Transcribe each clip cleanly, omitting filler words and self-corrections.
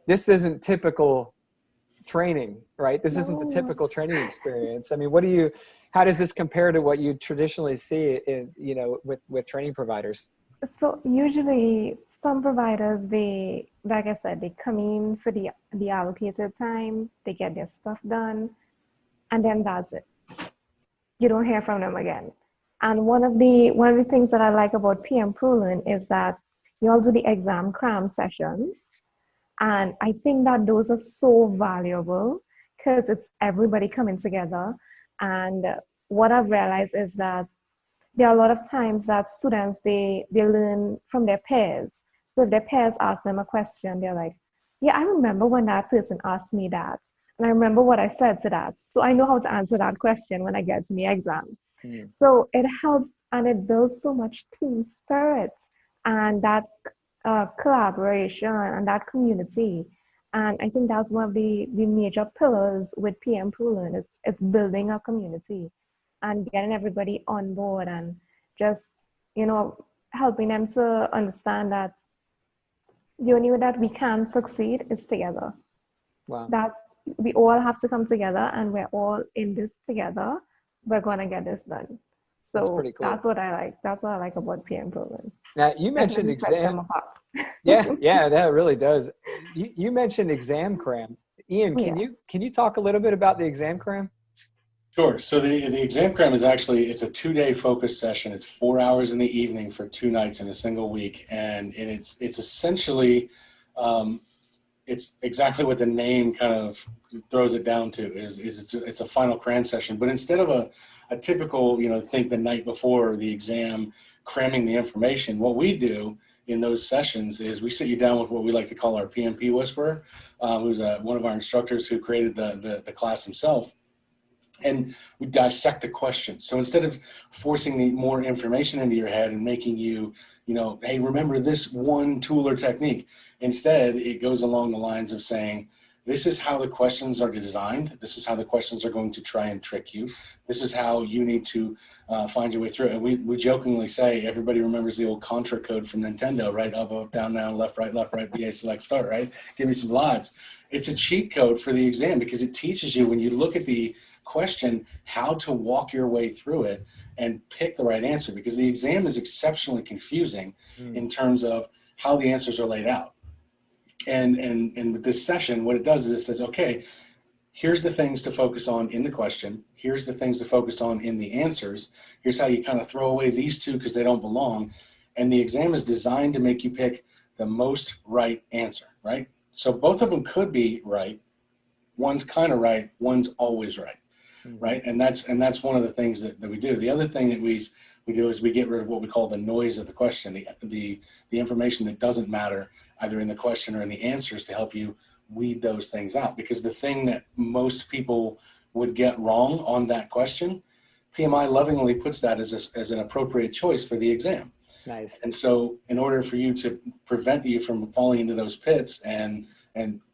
this isn't typical training, right? This isn't the No. typical training experience. I mean, how does this compare to what you traditionally see in, with training providers? So usually some providers, like I said, they come in for the allocated time, they get their stuff done, and then that's it. You don't hear from them again. And one of the things that I like about PM-ProLearn is that you all do the exam cram sessions. And I think that those are so valuable because it's everybody coming together. And what I've realized is that there are a lot of times that students, they learn from their peers. So if their peers ask them a question, they're like, yeah, I remember when that person asked me that. And I remember what I said to that. So I know how to answer that question when I get to the exam. Mm. So it helps and it builds so much team spirit and that collaboration and that community. And I think that's one of the major pillars with PM-ProLearn. It's building a community and getting everybody on board and just, helping them to understand that the only way that we can succeed is together. Wow. That we all have to come together and we're all in this together. We're going to get this done. So that's pretty cool. That's what I like. That's what I like about PM-ProLearn. Now you mentioned exam. Yeah, that really does. You mentioned exam cram. Ian, can you talk a little bit about the exam cram? Sure. So the exam cram is it's a 2-day focus session. It's 4 hours in the evening for 2 nights in a single week, and it's essentially it's exactly what the name kind of throws it down to is it's a final cram session. But instead of a typical, think the night before the exam, cramming the information, what we do in those sessions is we sit you down with what we like to call our PMP whisperer, who's one of our instructors who created the class himself. And we dissect the question. So instead of forcing the more information into your head and making you, hey, remember this one tool or technique, instead it goes along the lines of saying, this is how the questions are designed. This is how the questions are going to try and trick you. This is how you need to find your way through it. And we jokingly say, everybody remembers the old Contra code from Nintendo, right? Up, down, left, right, BA, select, start, right? Give me some lives. It's a cheat code for the exam because it teaches you when you look at the question how to walk your way through it and pick the right answer, because the exam is exceptionally confusing in terms of how the answers are laid out. And with this session, what it does is it says, okay, here's the things to focus on in the question. Here's the things to focus on in the answers. Here's how you kind of throw away these two because they don't belong. And the exam is designed to make you pick the most right answer, right? So both of them could be right. One's kind of right. One's always right. Right. And that's one of the things that we do. The other thing that we do is we get rid of what we call the noise of the question, the information that doesn't matter either in the question or in the answers, to help you weed those things out. Because the thing that most people would get wrong on that question, PMI lovingly puts that as an appropriate choice for the exam. Nice. And so in order for you to prevent you from falling into those pits and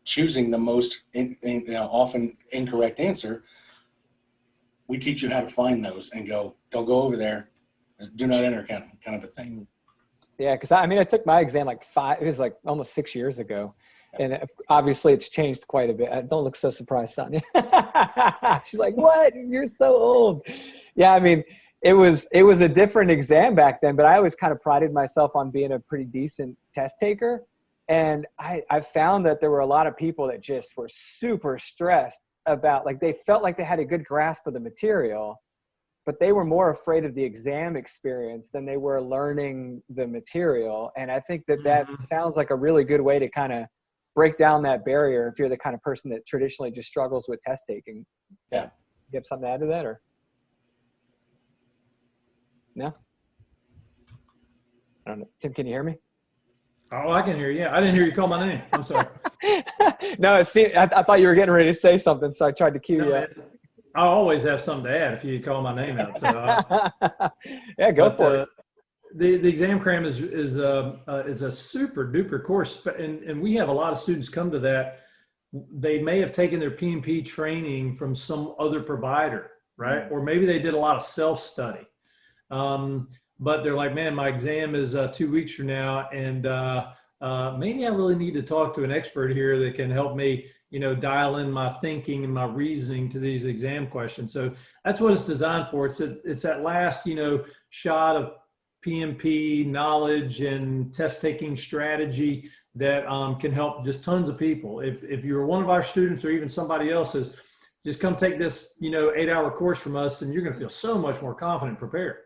choosing the most often incorrect answer, we teach you how to find those and don't go over there, do not enter kind of a thing. Yeah, because I took my exam it was almost 6 years ago. And obviously it's changed quite a bit. Don't look so surprised, Sanya. She's like, what? You're so old. Yeah, it was a different exam back then, but I always kind of prided myself on being a pretty decent test taker. And I found that there were a lot of people that just were super stressed about, they felt like they had a good grasp of the material, but they were more afraid of the exam experience than they were learning the material. And I think that sounds like a really good way to kind of break down that barrier if you're the kind of person that traditionally just struggles with test taking. Yeah. You have something to add to that, or? No? I don't know. Tim, can you hear me? Oh, I can hear you. Yeah, I didn't hear you call my name. I'm sorry. No, I thought you were getting ready to say something, so I tried to cue you up. I always have something to add if you call my name out. So, yeah, go for it. The exam cram is a super duper course, and we have a lot of students come to that. They may have taken their PMP training from some other provider, right? Or maybe they did a lot of self-study. But they're like, man, my exam is 2 weeks from now, and maybe I really need to talk to an expert here that can help me, you know, dial in my thinking and my reasoning to these exam questions. So that's what it's designed for. It's that last, you know, shot of PMP knowledge and test taking strategy that can help just tons of people. If you're one of our students or even somebody else's, just come take this, you know, 8-hour course from us, and you're going to feel so much more confident, prepared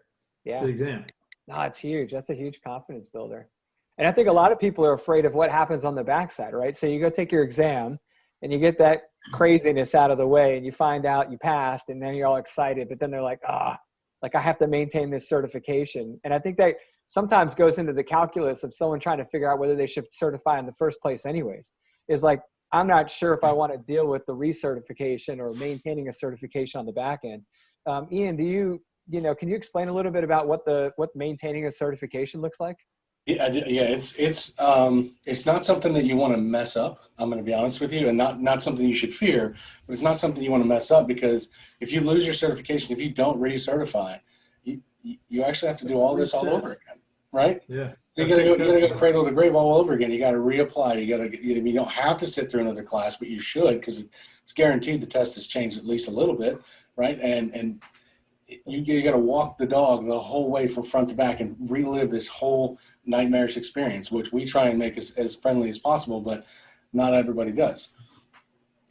for the exam. No, it's huge. That's a huge confidence builder. And I think a lot of people are afraid of what happens on the backside, right? So you go take your exam and you get that craziness out of the way and you find out you passed, and then you're all excited, but then they're like, like I have to maintain this certification. And I think that sometimes goes into the calculus of someone trying to figure out whether they should certify in the first place anyways. Is like, I'm not sure if I want to deal with the recertification or maintaining a certification on the back end. Ian, can you explain a little bit about what maintaining a certification looks like? Yeah, it's not something that you want to mess up. I'm going to be honest with you, and not something you should fear, but it's not something you want to mess up, because if you lose your certification, if you don't recertify, you actually have to do all this all over again, right? Yeah. You gotta go cradle to grave all over again. You got to reapply. You don't have to sit through another class, but you should, because it's guaranteed the test has changed at least a little bit, right? And you got to walk the dog the whole way from front to back and relive this whole nightmarish experience, which we try and make as friendly as possible, but not everybody does.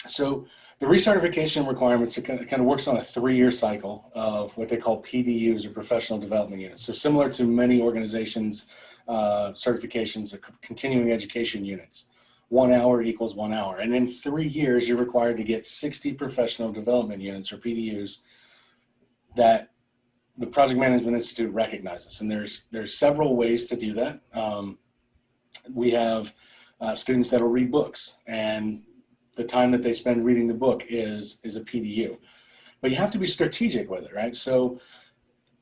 So the recertification requirements, it kind of works on a 3-year cycle of what they call PDUs, or professional development units. So similar to many organizations' certifications, continuing education units. 1 hour equals 1 hour. And in 3 years, you're required to get 60 professional development units, or PDUs, that the Project Management Institute recognizes. And there's several ways to do that. We have students that'll read books, and the time that they spend reading the book is a PDU. But you have to be strategic with it, right? So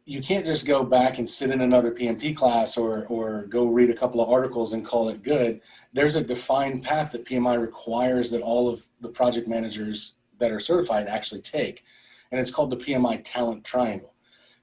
you can't just go back and sit in another PMP class or go read a couple of articles and call it good. There's a defined path that PMI requires that all of the project managers that are certified actually take. And it's called the PMI Talent Triangle.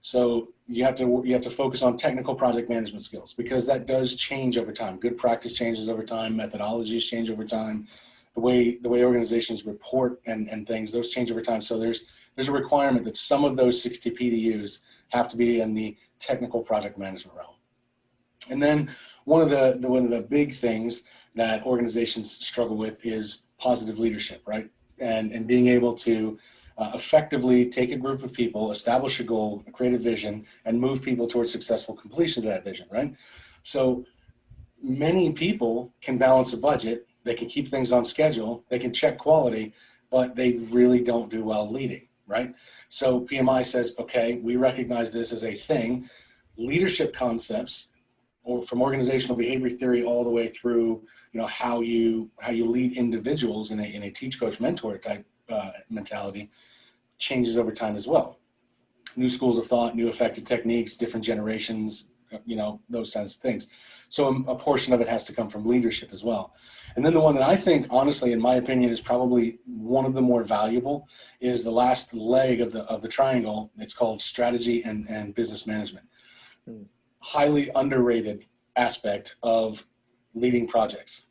So you have to focus on technical project management skills, because that does change over time. Good practice changes over time. Methodologies change over time. The way organizations report and things, those change over time. So there's a requirement that some of those 60 PDUs have to be in the technical project management realm. And then one of the big things that organizations struggle with is positive leadership, right? And being able to effectively take a group of people, establish a goal, create a vision, and move people towards successful completion of that vision, right? So many people can balance a budget, they can keep things on schedule, they can check quality, but they really don't do well leading, right? So PMI says, okay, we recognize this as a thing. Leadership concepts, or from organizational behavior theory all the way through, how you lead individuals in a teach, coach, mentor type mentality, changes over time as well. New schools of thought, new effective techniques, different generations, those kinds of things. So a portion of it has to come from leadership as well. And then the one that I think, honestly, in my opinion, is probably one of the more valuable is the last leg of the triangle. It's called strategy and business management. Highly underrated aspect of leading projects.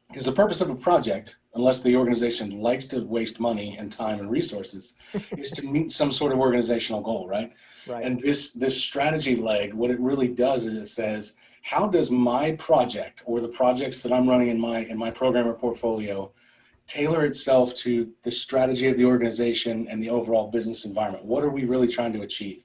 Because the purpose of a project, unless the organization likes to waste money and time and resources, is to meet some sort of organizational goal, right? Right. And this strategy leg, what it really does is it says, how does my project or the projects that I'm running in my program or portfolio tailor itself to the strategy of the organization and the overall business environment? What are we really trying to achieve?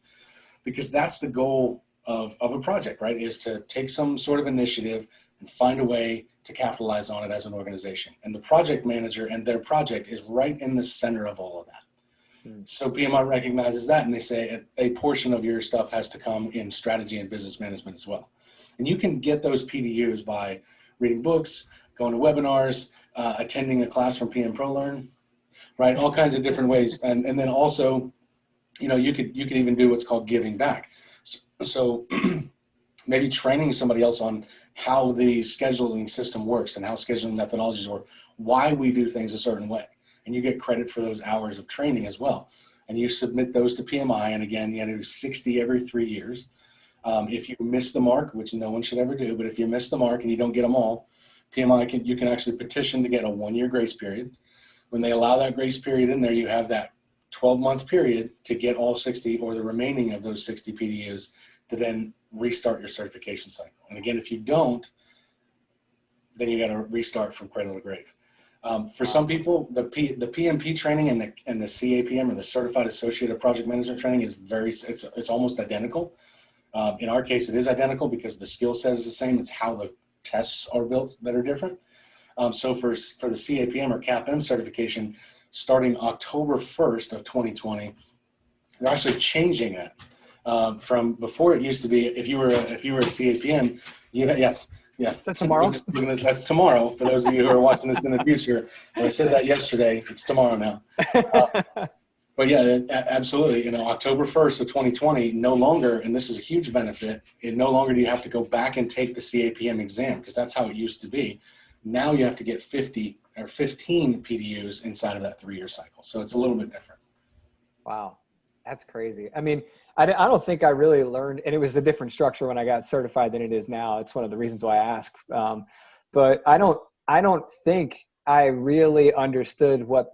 Because that's the goal of a project, right? Is to take some sort of initiative and find a way to capitalize on it as an organization. And the project manager and their project is right in the center of all of that. So PMI recognizes that, and they say a portion of your stuff has to come in strategy and business management as well. And you can get those PDUs by reading books, going to webinars, attending a class from PM-ProLearn, right? All kinds of different ways. And then also, you could even do what's called giving back. So maybe training somebody else on how the scheduling system works and how scheduling methodologies work, why we do things a certain way. And you get credit for those hours of training as well. And you submit those to PMI. And again, you do 60 every 3 years. If you miss the mark, which no one should ever do, but if you miss the mark and you don't get them all, you can actually petition to get a 1-year grace period. When they allow that grace period in there, you have that 12-month period to get all 60 or the remaining of those 60 PDUs to then restart your certification cycle. And again, if you don't, then you got to restart from cradle to grave. For some people, the PMP training and the CAPM, or the Certified Associated Project Management training, is it's almost identical. In our case, it is identical because the skill set is the same. It's how the tests are built that are different. So for the CAPM or CAPM certification, starting October 1st of 2020, they're actually changing that. From before, it used to be if you were a CAPM, yes. That's tomorrow. That's tomorrow. For those of you who are watching this in the future, I said that yesterday. It's tomorrow now. But yeah, absolutely. October 1st of 2020, no longer, and this is a huge benefit, no longer do you have to go back and take the CAPM exam, because that's how it used to be. Now you have to get 50 or 15 PDUs inside of that 3-year cycle. So it's a little bit different. Wow, that's crazy. I mean, I don't think I really learned, and it was a different structure when I got certified than it is now. It's one of the reasons why I ask. But I don't think I really understood what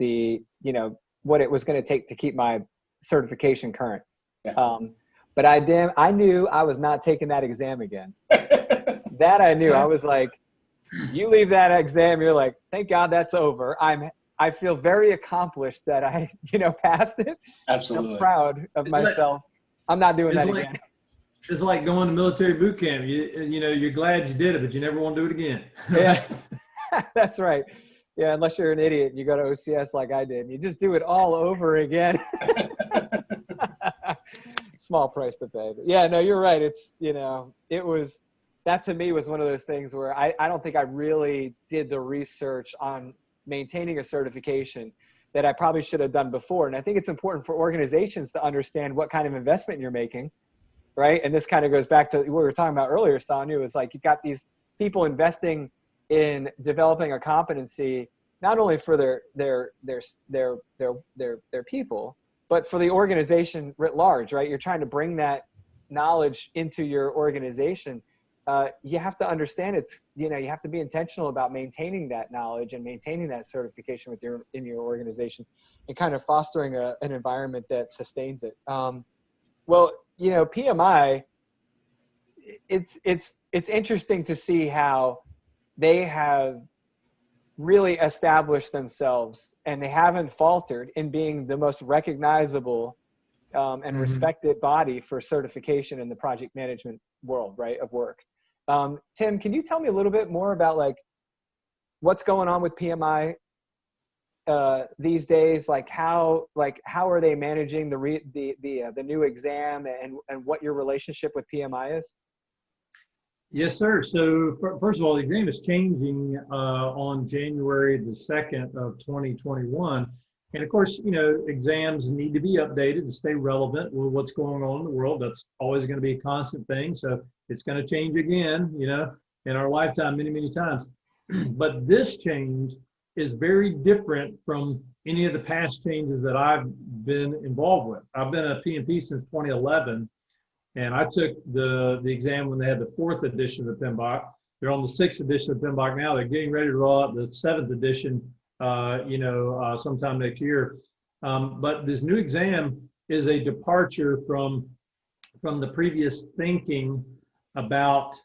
what it was going to take to keep my certification current. Yeah. But I knew I was not taking that exam again. That I knew. I was like, you leave that exam, you're like, thank God that's over. I feel very accomplished that I, passed it. Absolutely. I'm proud of myself. I'm not doing that again. It's like going to military boot camp. You're glad you did it, but you never want to do it again. Yeah, that's right. Yeah, unless you're an idiot and you go to OCS like I did. You just do it all over again. Small price to pay. But yeah, no, you're right. It's, that to me was one of those things where I don't think I really did the research on maintaining a certification that I probably should have done before. And I think it's important for organizations to understand what kind of investment you're making, right? And this kind of goes back to what we were talking about earlier, Sanya. It's like you've got these people investing in developing a competency, not only for their people, but for the organization writ large, right? You're trying to bring that knowledge into your organization. You have to understand you have to be intentional about maintaining that knowledge and maintaining that certification in your organization, and kind of fostering an environment that sustains it. Well, PMI, it's interesting to see how they have really established themselves, and they haven't faltered in being the most recognizable and respected body for certification in the project management world, right, of work. Tim, can you tell me a little bit more about what's going on with PMI these days? How are they managing the new exam, and what your relationship with PMI is? Yes, sir. So first of all, the exam is changing on January the 2nd of 2021. And of course, exams need to be updated to stay relevant with what's going on in the world. That's always going to be a constant thing. So it's going to change again, in our lifetime, many, many times. But this change is very different from any of the past changes that I've been involved with. I've been a PMP since 2011. And I took the exam when they had the 4th edition of the PMBOK. They're on the 6th edition of the PMBOK now. They're getting ready to roll out the 7th edition, sometime next year. But this new exam is a departure from the previous thinking about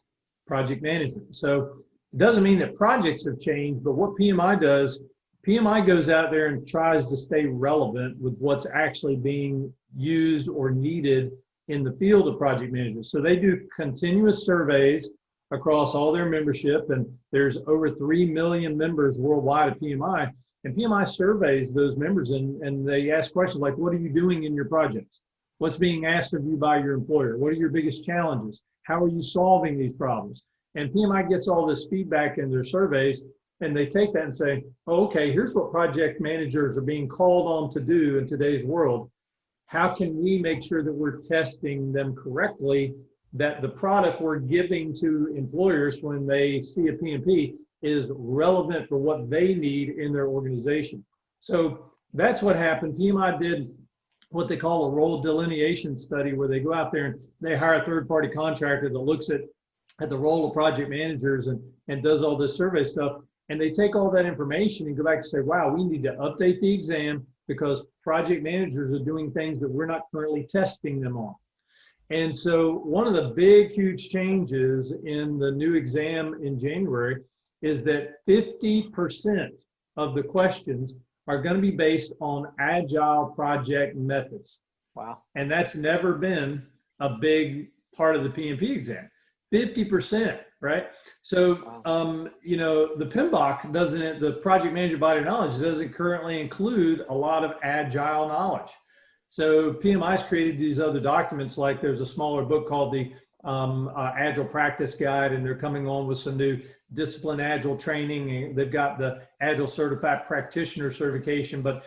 project management. So it doesn't mean that projects have changed, but what PMI does, PMI goes out there and tries to stay relevant with what's actually being used or needed in the field of project management. So they do continuous surveys across all their membership, and there's over 3 million members worldwide at PMI, and PMI surveys those members, and they ask questions like, what are you doing in your projects? What's being asked of you by your employer? What are your biggest challenges? How are you solving these problems? And PMI gets all this feedback in their surveys, and they take that and say, oh, okay, here's what project managers are being called on to do in today's world. How can we make sure that we're testing them correctly, that the product we're giving to employers when they see a PMP is relevant for what they need in their organization? So that's what happened. PMI did what they call a role delineation study, where they go out there and they hire a third-party contractor that looks at at the role of project managers and does all this survey stuff. And they take all that information and go back and say, wow, we need to update the exam because project managers are doing things that we're not currently testing them on. And so one of the big, huge changes in the new exam in January is that 50% of the questions are going to be based on agile project methods. Wow. And that's never been a big part of the PMP exam. 50%, right? So, Wow. you know, the PMBOK doesn't, the project management body of knowledge doesn't currently include a lot of agile knowledge. So PMI's created these other documents, like there's a smaller book called the Agile Practice Guide, and they're coming on with some new discipline agile training. And they've got the Agile Certified Practitioner certification, but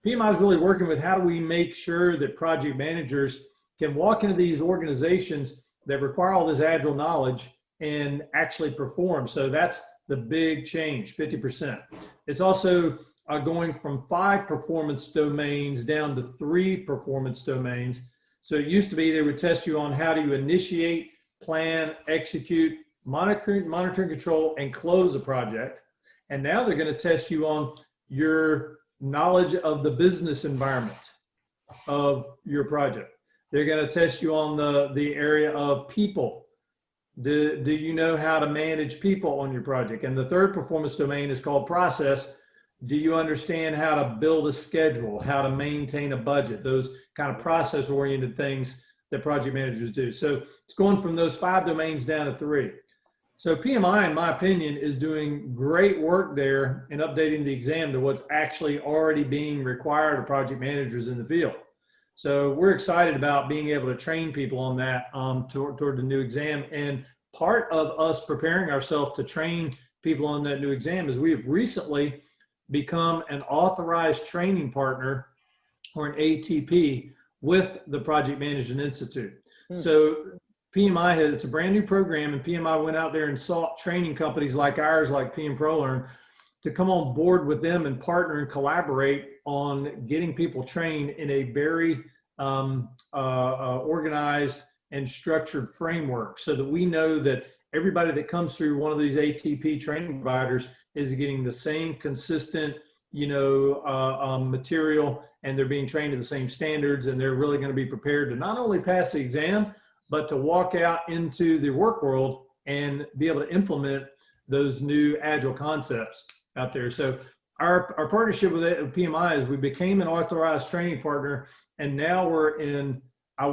PMI is really working with how do we make sure that project managers can walk into these organizations that require all this agile knowledge and actually perform. So that's the big change, 50%. It's also going from 5 performance domains down to 3 performance domains. So it used to be they would test you on how do you initiate, plan, execute, monitor, control, and close a project. And now they're going to test you on your knowledge of the business environment of your project. They're going to test you on the area of people. Do you know how to manage people on your project? And the 3rd performance domain is called process. Do you understand how to build a schedule, how to maintain a budget, those kind of process-oriented things that project managers do? So it's going from those 5 domains down to 3. So PMI, in my opinion, is doing great work there in updating the exam to what's actually already being required of project managers in the field. So we're excited about being able to train people on that toward the new exam. And part of us preparing ourselves to train people on that new exam is we have recently become an authorized training partner, or an ATP, with the Project Management Institute. So PMI it's a brand new program, and PMI went out there and sought training companies like ours, like PM-ProLearn, to come on board with them and partner and collaborate on getting people trained in a very organized and structured framework, so that we know that everybody that comes through one of these ATP training providers is getting the same consistent, you know, material, and they're being trained to the same standards, and they're really going to be prepared to not only pass the exam, but to walk out into the work world and be able to implement those new agile concepts out there. So our partnership with PMI is we became an authorized training partner, and now we're in,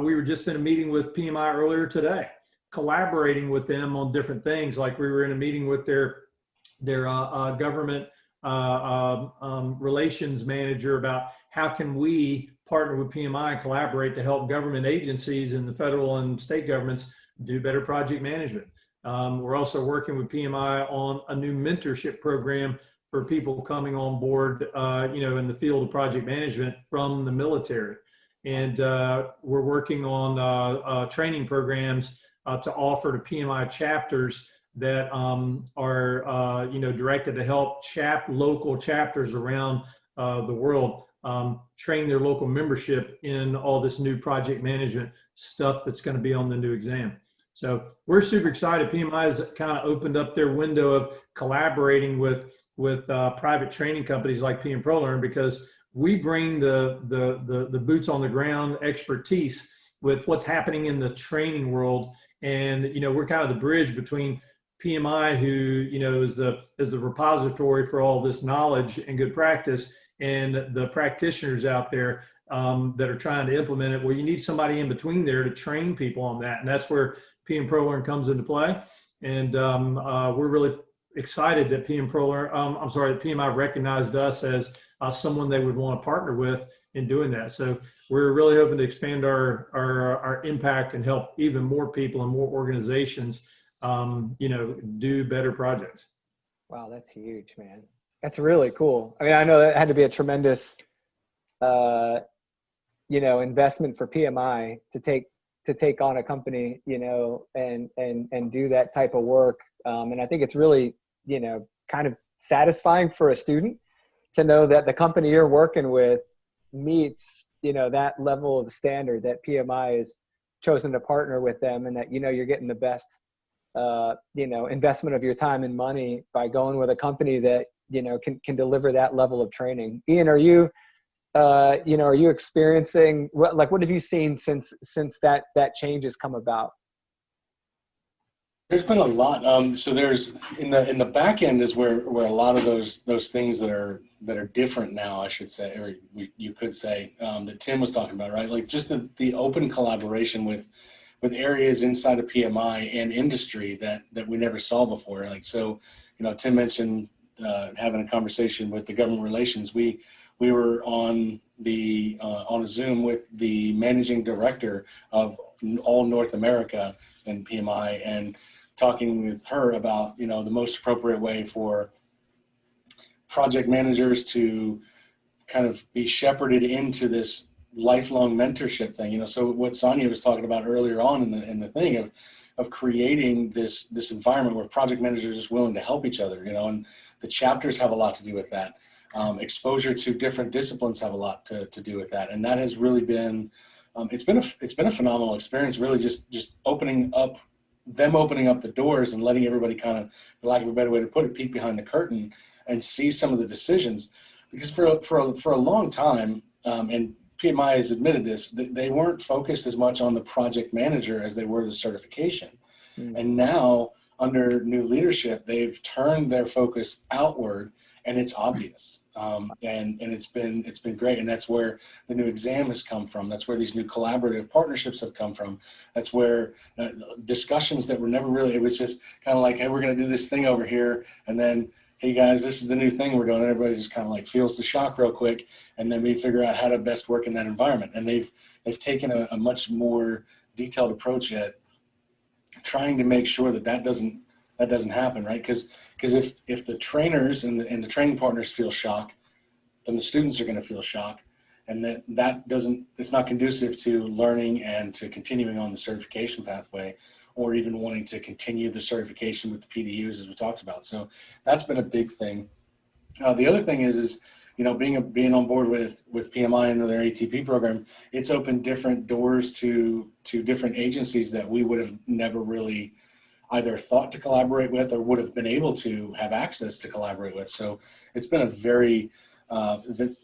we were just in a meeting with PMI earlier today, collaborating with them on different things. Like we were in a meeting with their government relations manager about how can we partner with PMI and collaborate to help government agencies and the federal and state governments do better project management. We're also working with PMI on a new mentorship program for people coming on board, you know, in the field of project management from the military. And we're working on training programs to offer to PMI chapters that are, you know, directed to help local chapters around the world train their local membership in all this new project management stuff that's going to be on the new exam. So we're super excited. PMI has kind of opened up their window of collaborating with private training companies like PM-ProLearn, because we bring the boots on the ground expertise with what's happening in the training world. And, you know, we're kind of the bridge between PMI, who, you know, is the repository for all this knowledge and good practice, and the practitioners out there that are trying to implement it. Well, you need somebody in between there to train people on that. And that's where PM-ProLearn comes into play. And we're really excited that that PMI recognized us as someone they would want to partner with in doing that. So we're really hoping to expand our impact and help even more people and more organizations, you know, do better projects. Wow, that's huge, man. That's really cool. I mean, I know that had to be a tremendous, you know, investment for PMI to take on a company, you know, and do that type of work. And I think it's really, you know, kind of satisfying for a student to know that the company you're working with meets, you know, that level of standard, that PMI has chosen to partner with them, and that, you know, you're getting the best investment of your time and money by going with a company that, can deliver that level of training. Ian, are you experiencing what have you seen since that change has come about? There's been a lot. So there's in the back end is where a lot of those things that are different now, I should say, or you could say, that Tim was talking about, right? Like just the open collaboration with areas inside of PMI and industry that we never saw before. Like, so, Tim mentioned having a conversation with the government relations. We were on a Zoom with the managing director of all North America in PMI, and talking with her about, the most appropriate way for project managers to kind of be shepherded into this lifelong mentorship thing. So what Sanya was talking about earlier on in the thing of creating this environment where project managers are just willing to help each other, and the chapters have a lot to do with that. Exposure to different disciplines have a lot to do with that. And that has really been, it's been a phenomenal experience, really just opening up the doors and letting everybody kind of, for lack of a better way to put it, peek behind the curtain and see some of the decisions. Because for a long time, and PMI has admitted this, they weren't focused as much on the project manager as they were the certification. And now, under new leadership, they've turned their focus outward, and it's obvious. And it's been great. And that's where the new exam has come from. That's where these new collaborative partnerships have come from. That's where discussions that were never really, it was just kind of like, hey, we're going to do this thing over here. And then, hey guys, this is the new thing we're doing. Everybody just kind of like feels the shock real quick. And then we figure out how to best work in that environment. And they've taken a much more detailed approach at trying to make sure that doesn't happen, right? Because if the trainers and the training partners feel shock, then the students are going to feel shock, and it's not conducive to learning and to continuing on the certification pathway, or even wanting to continue the certification with the PDUs, as we talked about. So that's been a big thing. The other thing is being on board with PMI and their ATP program, it's opened different doors to different agencies that we would have never really either thought to collaborate with or would have been able to have access to collaborate with. So it's been a very,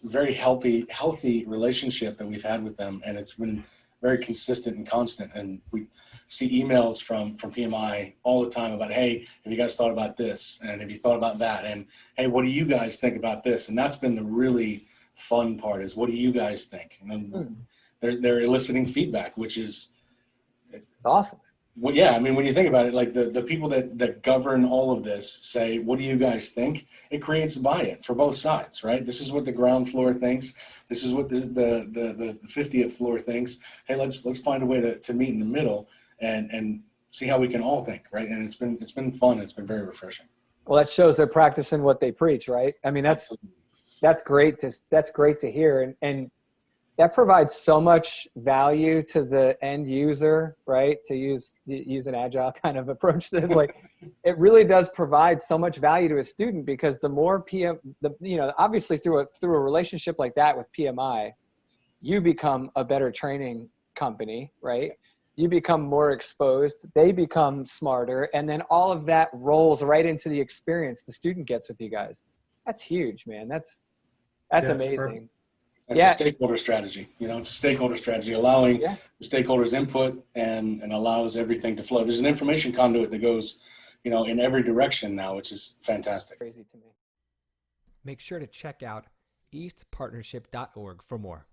very healthy relationship that we've had with them, and it's been very consistent and constant. And we see emails from PMI all the time about, hey, have you guys thought about this? And have you thought about that? And hey, what do you guys think about this? And that's been the really fun part, is what do you guys think? And they're eliciting feedback, which is awesome. Well, yeah, I mean, when you think about it, like the people that govern all of this say, what do you guys think? It creates buy-in for both sides, right? This is what the ground floor thinks. This is what the 50th floor thinks. Hey, let's find a way to meet in the middle and see how we can all think, right? And it's been fun. It's been very refreshing. Well, that shows they're practicing what they preach, right? I mean, that's great to hear. And that provides so much value to the end user, right? To use an agile kind of approach to this, like it really does provide so much value to a student, because the more obviously through a relationship like that with PMI, you become a better training company, right? You become more exposed, they become smarter, and then all of that rolls right into the experience the student gets with you guys. That's huge, man. That's amazing. Perfect. It's a stakeholder strategy. It's a stakeholder strategy, allowing the stakeholders input and allows everything to flow. There's an information conduit that goes, in every direction now, which is fantastic. Crazy to me. Make sure to check out eastpartnership.org for more.